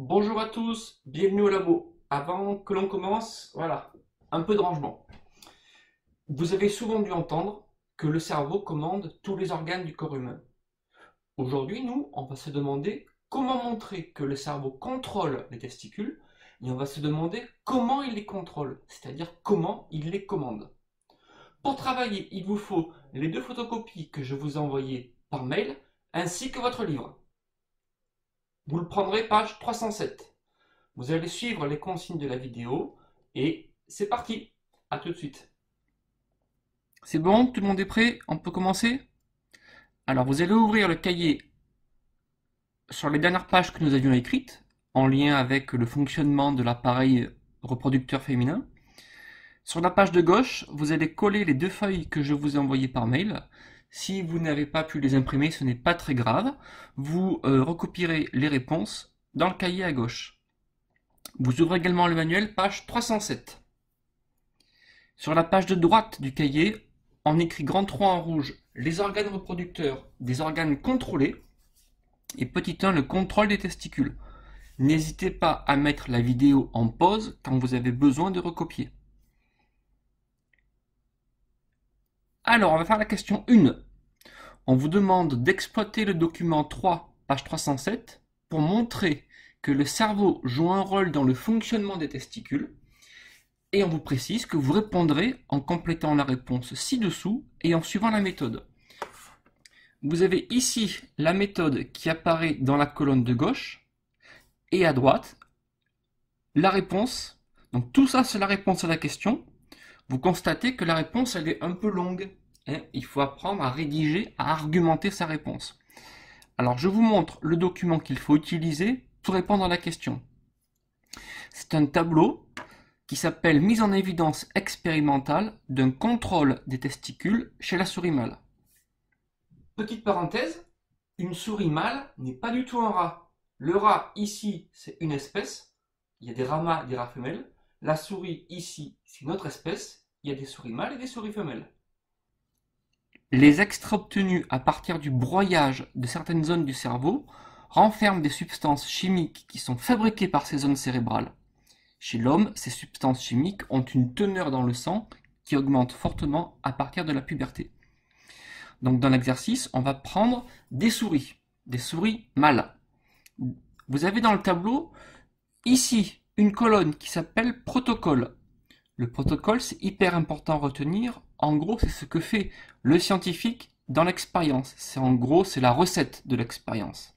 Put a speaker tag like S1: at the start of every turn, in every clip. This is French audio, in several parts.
S1: Bonjour à tous, bienvenue au labo. Avant que l'on commence, voilà, un peu de rangement. Vous avez souvent dû entendre que le cerveau commande tous les organes du corps humain. Aujourd'hui, nous, on va se demander comment montrer que le cerveau contrôle les testicules et on va se demander comment il les contrôle, c'est-à-dire comment il les commande. Pour travailler, il vous faut les deux photocopies que je vous ai envoyées par mail ainsi que votre livre. Vous le prendrez page 307. Vous allez suivre les consignes de la vidéo et c'est parti. À tout de suite. C'est bon, tout le monde est prêt? On peut commencer? Alors vous allez ouvrir le cahier sur les dernières pages que nous avions écrites en lien avec le fonctionnement de l'appareil reproducteur féminin. Sur la page de gauche, vous allez coller les deux feuilles que je vous ai envoyées par mail. Si vous n'avez pas pu les imprimer, ce n'est pas très grave. Vous recopierez les réponses dans le cahier à gauche. Vous ouvrez également le manuel, page 307. Sur la page de droite du cahier, on écrit grand 3 en rouge les organes reproducteurs des organes contrôlés et petit 1 le contrôle des testicules. N'hésitez pas à mettre la vidéo en pause quand vous avez besoin de recopier. Alors, on va faire la question 1. On vous demande d'exploiter le document 3, page 307, pour montrer que le cerveau joue un rôle dans le fonctionnement des testicules. Et on vous précise que vous répondrez en complétant la réponse ci-dessous et en suivant la méthode. Vous avez ici la méthode qui apparaît dans la colonne de gauche et à droite la réponse. Donc tout ça c'est la réponse à la question. Vous constatez que la réponse elle est un peu longue. Il faut apprendre à rédiger, à argumenter sa réponse. Alors je vous montre le document qu'il faut utiliser pour répondre à la question. C'est un tableau qui s'appelle mise en évidence expérimentale d'un contrôle des testicules chez la souris mâle. Petite parenthèse, une souris mâle n'est pas du tout un rat. Le rat ici c'est une espèce, il y a des rats mâles et des rats femelles. La souris ici c'est une autre espèce, il y a des souris mâles et des souris femelles. Les extraits obtenus à partir du broyage de certaines zones du cerveau renferment des substances chimiques qui sont fabriquées par ces zones cérébrales. Chez l'homme, ces substances chimiques ont une teneur dans le sang qui augmente fortement à partir de la puberté. Donc dans l'exercice, on va prendre des souris mâles. Vous avez dans le tableau ici une colonne qui s'appelle protocole. Le protocole, c'est hyper important à retenir. En gros, c'est ce que fait le scientifique dans l'expérience. C'est la recette de l'expérience.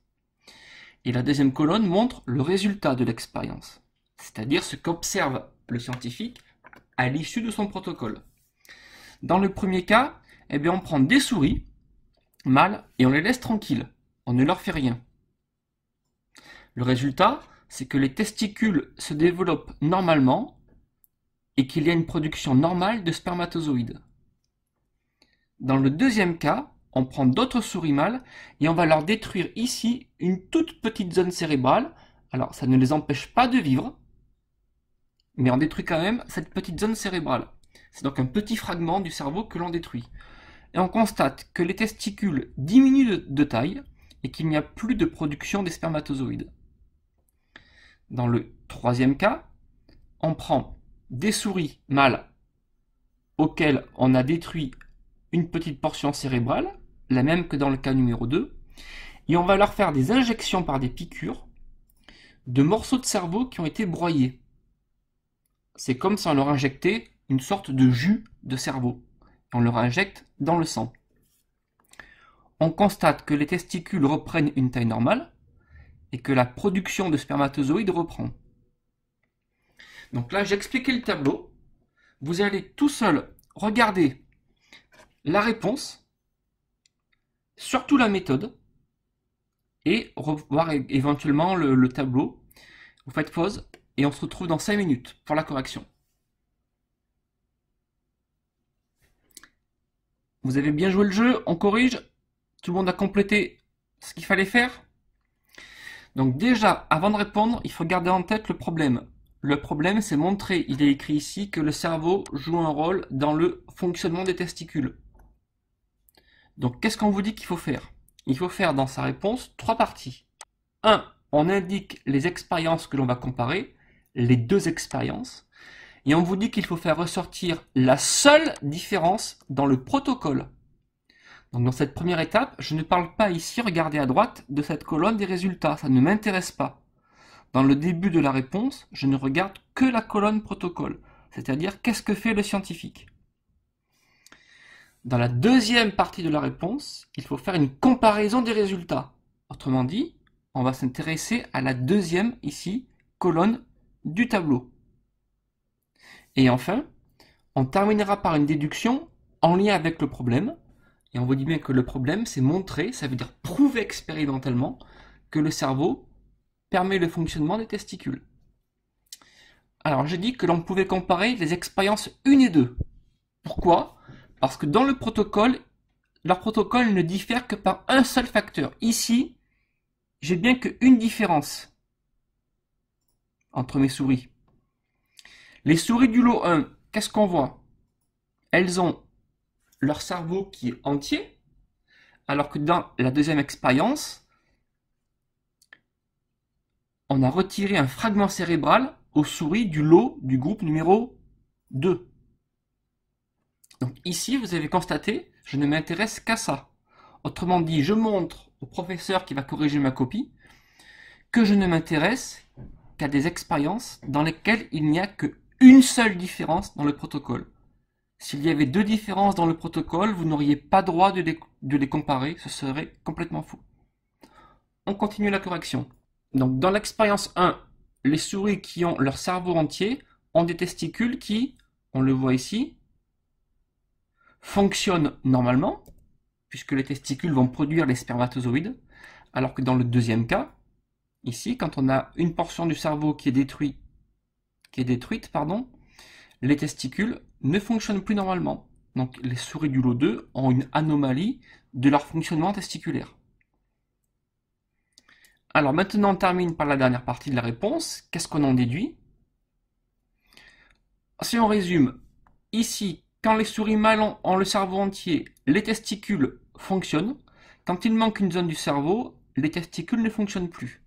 S1: Et la deuxième colonne montre le résultat de l'expérience, c'est-à-dire ce qu'observe le scientifique à l'issue de son protocole. Dans le premier cas, on prend des souris mâles et on les laisse tranquilles. On ne leur fait rien. Le résultat, c'est que les testicules se développent normalement et qu'il y a une production normale de spermatozoïdes. Dans le deuxième cas, on prend d'autres souris mâles et on va leur détruire ici une toute petite zone cérébrale. Alors ça ne les empêche pas de vivre, mais on détruit quand même cette petite zone cérébrale. C'est donc un petit fragment du cerveau que l'on détruit. Et on constate que les testicules diminuent de taille et qu'il n'y a plus de production des spermatozoïdes. Dans le troisième cas, on prend des souris mâles auxquelles on a détruit une petite portion cérébrale, la même que dans le cas numéro 2, et on va leur faire des injections par des piqûres de morceaux de cerveau qui ont été broyés. C'est comme si on leur injectait une sorte de jus de cerveau. On leur injecte dans le sang. On constate que les testicules reprennent une taille normale et que la production de spermatozoïdes reprend. Donc là, j'ai expliqué le tableau. Vous allez tout seul regarder la réponse, surtout la méthode, et revoir éventuellement le tableau. Vous faites pause et on se retrouve dans 5 minutes pour la correction. Vous avez bien joué le jeu, on corrige. Tout le monde a complété ce qu'il fallait faire. Donc déjà, avant de répondre, il faut garder en tête le problème. Le problème, c'est montrer, il est écrit ici, que le cerveau joue un rôle dans le fonctionnement des testicules. Donc qu'est-ce qu'on vous dit qu'il faut faire? Il faut faire dans sa réponse 3 parties. 1. on indique les expériences que l'on va comparer, les deux expériences, et on vous dit qu'il faut faire ressortir la seule différence dans le protocole. Donc dans cette première étape, je ne parle pas ici, regardez à droite, de cette colonne des résultats, ça ne m'intéresse pas. Dans le début de la réponse, je ne regarde que la colonne protocole, c'est-à-dire qu'est-ce que fait le scientifique. Dans la deuxième partie de la réponse, il faut faire une comparaison des résultats. Autrement dit, on va s'intéresser à la deuxième, ici, colonne du tableau. Et enfin, on terminera par une déduction en lien avec le problème. Et on vous dit bien que le problème, c'est montrer, ça veut dire prouver expérimentalement que le cerveau permet le fonctionnement des testicules. Alors, j'ai dit que l'on pouvait comparer les expériences 1 et 2. Pourquoi ? Parce que dans le protocole, leur protocole ne diffère que par un seul facteur. Ici, j'ai bien qu'une différence entre mes souris. Les souris du lot 1, qu'est-ce qu'on voit? Elles ont leur cerveau qui est entier, alors que dans la deuxième expérience, on a retiré un fragment cérébral aux souris du lot du groupe numéro 2. Donc ici, vous avez constaté, je ne m'intéresse qu'à ça. Autrement dit, je montre au professeur qui va corriger ma copie que je ne m'intéresse qu'à des expériences dans lesquelles il n'y a qu'une seule différence dans le protocole. S'il y avait deux différences dans le protocole, vous n'auriez pas droit de les comparer, ce serait complètement fou. On continue la correction. Donc dans l'expérience 1, les souris qui ont leur cerveau entier ont des testicules qui, on le voit ici, fonctionnent normalement, puisque les testicules vont produire les spermatozoïdes, alors que dans le deuxième cas, ici, quand on a une portion du cerveau qui est détruite, les testicules ne fonctionnent plus normalement. Donc les souris du lot 2 ont une anomalie de leur fonctionnement testiculaire. Alors maintenant on termine par la dernière partie de la réponse. Qu'est-ce qu'on en déduit? Si on résume, ici, quand les souris mâles ont le cerveau entier, les testicules fonctionnent. Quand il manque une zone du cerveau, les testicules ne fonctionnent plus.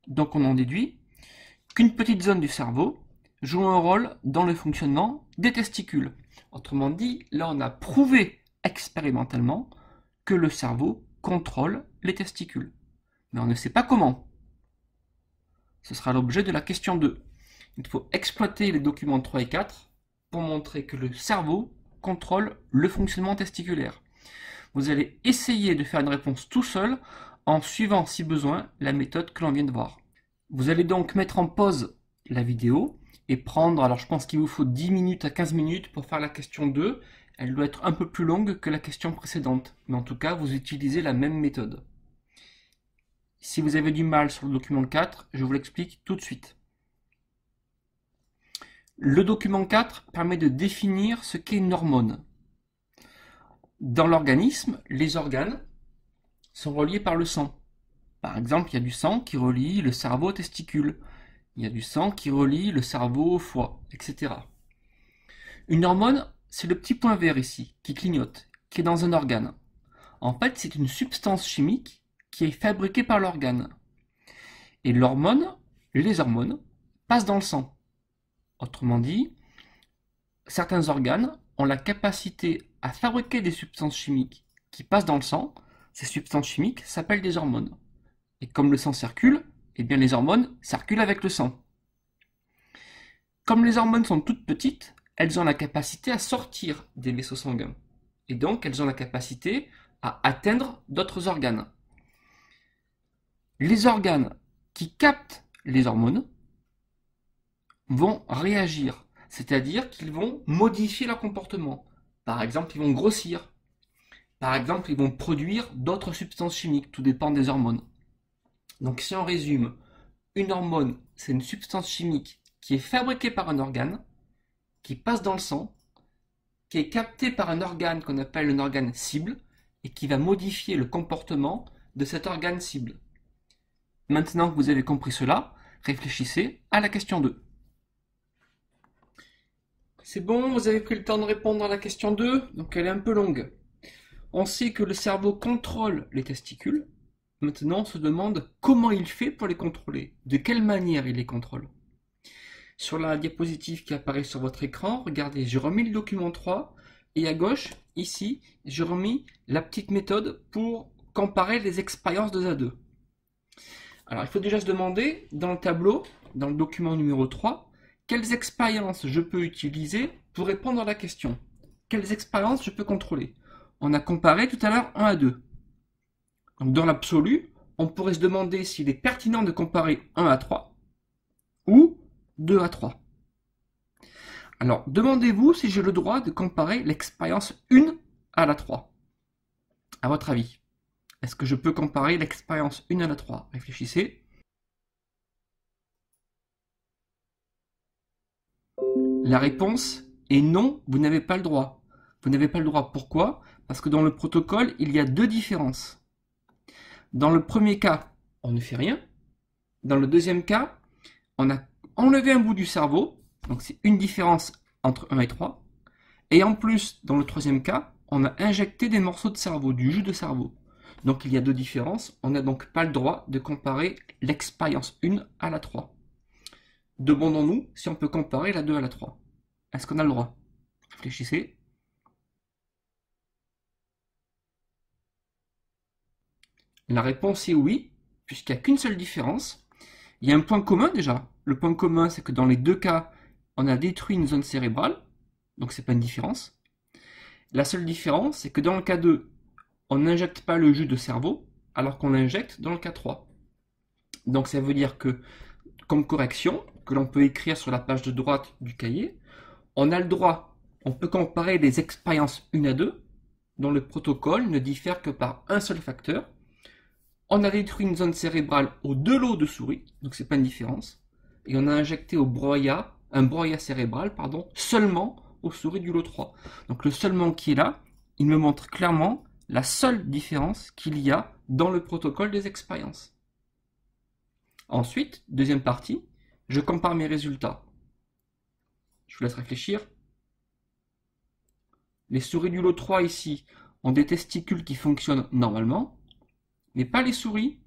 S1: Donc on en déduit qu'une petite zone du cerveau joue un rôle dans le fonctionnement des testicules. Autrement dit, là on a prouvé expérimentalement que le cerveau contrôle les testicules. Mais on ne sait pas comment. Ce sera l'objet de la question 2. Il faut exploiter les documents 3 et 4 pour montrer que le cerveau contrôle le fonctionnement testiculaire. Vous allez essayer de faire une réponse tout seul en suivant, si besoin, la méthode que l'on vient de voir. Vous allez donc mettre en pause la vidéo et prendre, alors je pense qu'il vous faut 10 minutes à 15 minutes pour faire la question 2. Elle doit être un peu plus longue que la question précédente, mais en tout cas, vous utilisez la même méthode. Si vous avez du mal sur le document 4, je vous l'explique tout de suite. Le document 4 permet de définir ce qu'est une hormone. Dans l'organisme, les organes sont reliés par le sang. Par exemple, il y a du sang qui relie le cerveau aux testicules. Il y a du sang qui relie le cerveau au foie, etc. Une hormone, c'est le petit point vert ici, qui clignote, qui est dans un organe. En fait, c'est une substance chimique qui est fabriquée par l'organe. Et l'hormone, les hormones, passent dans le sang. Autrement dit, certains organes ont la capacité à fabriquer des substances chimiques qui passent dans le sang. Ces substances chimiques s'appellent des hormones. Et comme le sang circule, eh bien les hormones circulent avec le sang. Comme les hormones sont toutes petites, elles ont la capacité à sortir des vaisseaux sanguins. Et donc elles ont la capacité à atteindre d'autres organes. Les organes qui captent les hormones vont réagir, c'est-à-dire qu'ils vont modifier leur comportement. Par exemple, ils vont grossir. Par exemple, ils vont produire d'autres substances chimiques, tout dépend des hormones. Donc si on résume, une hormone, c'est une substance chimique qui est fabriquée par un organe, qui passe dans le sang, qui est captée par un organe qu'on appelle un organe cible, et qui va modifier le comportement de cet organe cible. Maintenant que vous avez compris cela, réfléchissez à la question 2. C'est bon, vous avez pris le temps de répondre à la question 2, donc elle est un peu longue. On sait que le cerveau contrôle les testicules, Maintenant, on se demande comment il fait pour les contrôler, de quelle manière il les contrôle. Sur la diapositive qui apparaît sur votre écran, regardez, j'ai remis le document 3 et à gauche, ici, j'ai remis la petite méthode pour comparer les expériences 2 à 2. Alors, il faut déjà se demander, dans le tableau, dans le document numéro 3, quelles expériences je peux utiliser pour répondre à la question. Quelles expériences je peux contrôler. On a comparé tout à l'heure 1 à 2. Donc, dans l'absolu, on pourrait se demander s'il est pertinent de comparer 1 à 3 ou 2 à 3. Alors, demandez-vous si j'ai le droit de comparer l'expérience 1 à la 3. À votre avis, est-ce que je peux comparer l'expérience 1 à la 3? Réfléchissez. La réponse est non, vous n'avez pas le droit. Vous n'avez pas le droit, pourquoi? Parce que dans le protocole, il y a 2 différences. Dans le premier cas, on ne fait rien. Dans le deuxième cas, on a enlevé un bout du cerveau, donc c'est une différence entre 1 et 3. Et en plus, dans le troisième cas, on a injecté des morceaux de cerveau, du jus de cerveau. Donc il y a 2 différences, on n'a donc pas le droit de comparer l'expérience 1 à la 3. Demandons-nous si on peut comparer la 2 à la 3. Est-ce qu'on a le droit? Réfléchissez. La réponse est oui, puisqu'il n'y a qu'une seule différence. Il y a un point commun déjà. Le point commun, c'est que dans les 2 cas, on a détruit une zone cérébrale, donc c'est pas une différence. La seule différence, c'est que dans le cas 2, on n'injecte pas le jus de cerveau, alors qu'on l'injecte dans le cas 3. Donc ça veut dire que, comme correction, que l'on peut écrire sur la page de droite du cahier, on a le droit, on peut comparer les expériences 1 à 2, dont le protocole ne diffère que par un seul facteur. On a détruit une zone cérébrale aux 2 lots de souris, donc c'est pas une différence, et on a injecté un broyat cérébral, seulement aux souris du lot 3. Donc le seulement qui est là, il me montre clairement la seule différence qu'il y a dans le protocole des expériences. Ensuite, deuxième partie, je compare mes résultats. Je vous laisse réfléchir. Les souris du lot 3 ici ont des testicules qui fonctionnent normalement, mais pas les souris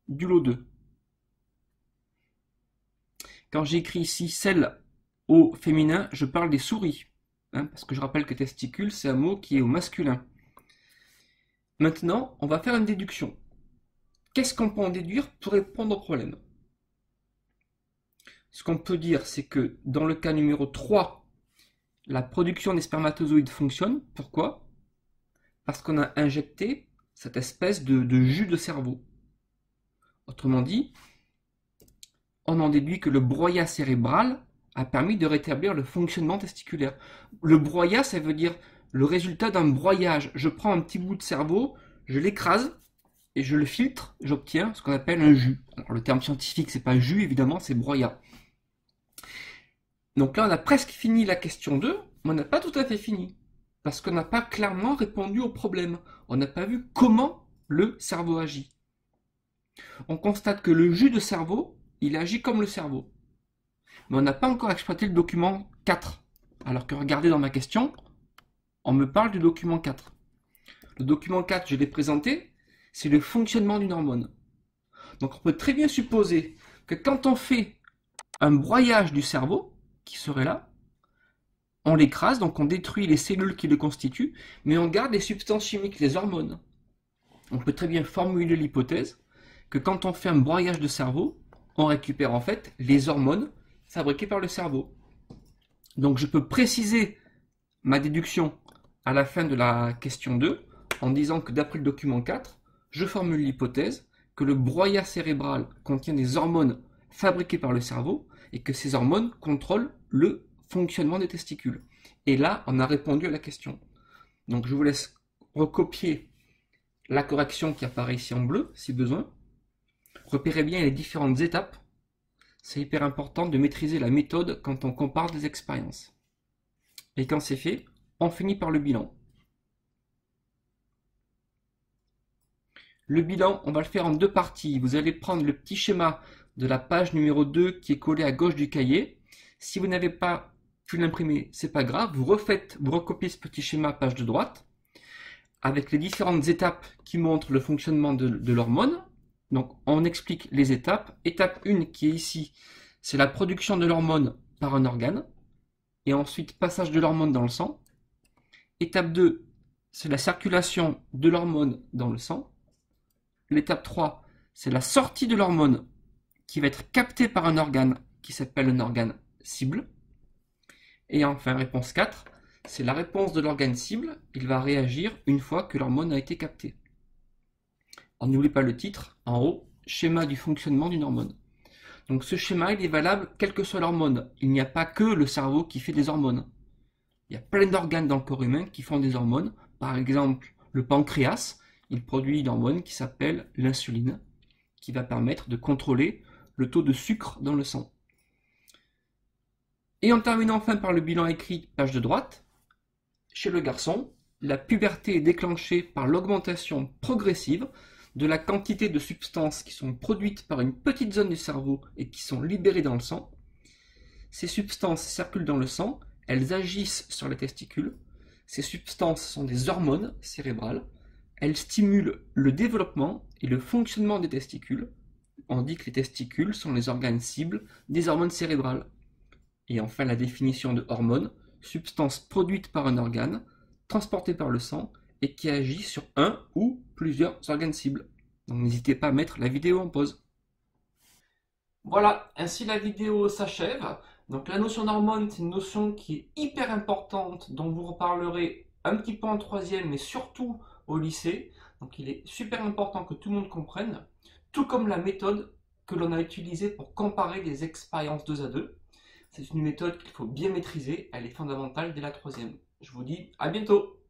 S1: du lot 2. Quand j'écris ici celle au féminin, je parle des souris, parce que je rappelle que testicule, c'est un mot qui est au masculin. Maintenant, on va faire une déduction. Qu'est-ce qu'on peut en déduire pour répondre au problème? Ce qu'on peut dire, c'est que dans le cas numéro 3, la production des spermatozoïdes fonctionne. Pourquoi? Parce qu'on a injecté cette espèce de jus de cerveau. Autrement dit, on en déduit que le broyat cérébral a permis de rétablir le fonctionnement testiculaire. Le broyat, ça veut dire le résultat d'un broyage. Je prends un petit bout de cerveau, je l'écrase et je le filtre, j'obtiens ce qu'on appelle un jus. Alors le terme scientifique, c'est pas jus, évidemment, c'est broyat. Donc là, on a presque fini la question 2, mais on n'a pas tout à fait fini. Parce qu'on n'a pas clairement répondu au problème. On n'a pas vu comment le cerveau agit. On constate que le jus de cerveau, il agit comme le cerveau. Mais on n'a pas encore exploité le document 4. Alors que regardez dans ma question, on me parle du document 4. Le document 4, je l'ai présenté, c'est le fonctionnement d'une hormone. Donc on peut très bien supposer que quand on fait un broyage du cerveau, qui serait là, on l'écrase, donc on détruit les cellules qui le constituent, mais on garde les substances chimiques, les hormones. On peut très bien formuler l'hypothèse que quand on fait un broyage de cerveau, on récupère en fait les hormones fabriquées par le cerveau. Donc je peux préciser ma déduction à la fin de la question 2 en disant que d'après le document 4, je formule l'hypothèse que le broyat cérébral contient des hormones fabriquées par le cerveau et que ces hormones contrôlent le fonctionnement des testicules. Et là, on a répondu à la question. Donc je vous laisse recopier la correction qui apparaît ici en bleu, si besoin. Repérez bien les différentes étapes. C'est hyper important de maîtriser la méthode quand on compare des expériences. Et quand c'est fait, on finit par le bilan. Le bilan, on va le faire en 2 parties. Vous allez prendre le petit schéma de la page numéro 2 qui est collé à gauche du cahier. Si vous n'avez pas pu l'imprimer, c'est pas grave. Vous recopiez ce petit schéma page de droite. avec les différentes étapes qui montrent le fonctionnement de l'hormone. Donc on explique les étapes. Étape 1 qui est ici, c'est la production de l'hormone par un organe. Et ensuite passage de l'hormone dans le sang. Étape 2, c'est la circulation de l'hormone dans le sang. L'étape 3, c'est la sortie de l'hormone qui va être captée par un organe qui s'appelle un organe cible. Et enfin, réponse 4, c'est la réponse de l'organe cible. Il va réagir une fois que l'hormone a été captée. On n'oublie pas le titre, en haut, schéma du fonctionnement d'une hormone. Donc ce schéma, il est valable quelle que soit l'hormone. Il n'y a pas que le cerveau qui fait des hormones. Il y a plein d'organes dans le corps humain qui font des hormones. Par exemple, le pancréas, il produit une hormone qui s'appelle l'insuline, qui va permettre de contrôler le taux de sucre dans le sang. Et on termine enfin par le bilan écrit, page de droite. Chez le garçon, la puberté est déclenchée par l'augmentation progressive de la quantité de substances qui sont produites par une petite zone du cerveau et qui sont libérées dans le sang. Ces substances circulent dans le sang, elles agissent sur les testicules. Ces substances sont des hormones cérébrales. Elles stimulent le développement et le fonctionnement des testicules. On dit que les testicules sont les organes cibles des hormones cérébrales. Et enfin la définition de hormone, substance produite par un organe, transportée par le sang et qui agit sur un ou plusieurs organes cibles. Donc n'hésitez pas à mettre la vidéo en pause. Voilà, ainsi la vidéo s'achève. Donc la notion d'hormone, c'est une notion qui est hyper importante, dont vous reparlerez un petit peu en troisième, mais surtout au lycée. Donc il est super important que tout le monde comprenne, tout comme la méthode que l'on a utilisée pour comparer des expériences 2 à 2. C'est une méthode qu'il faut bien maîtriser, elle est fondamentale dès la troisième. Je vous dis à bientôt.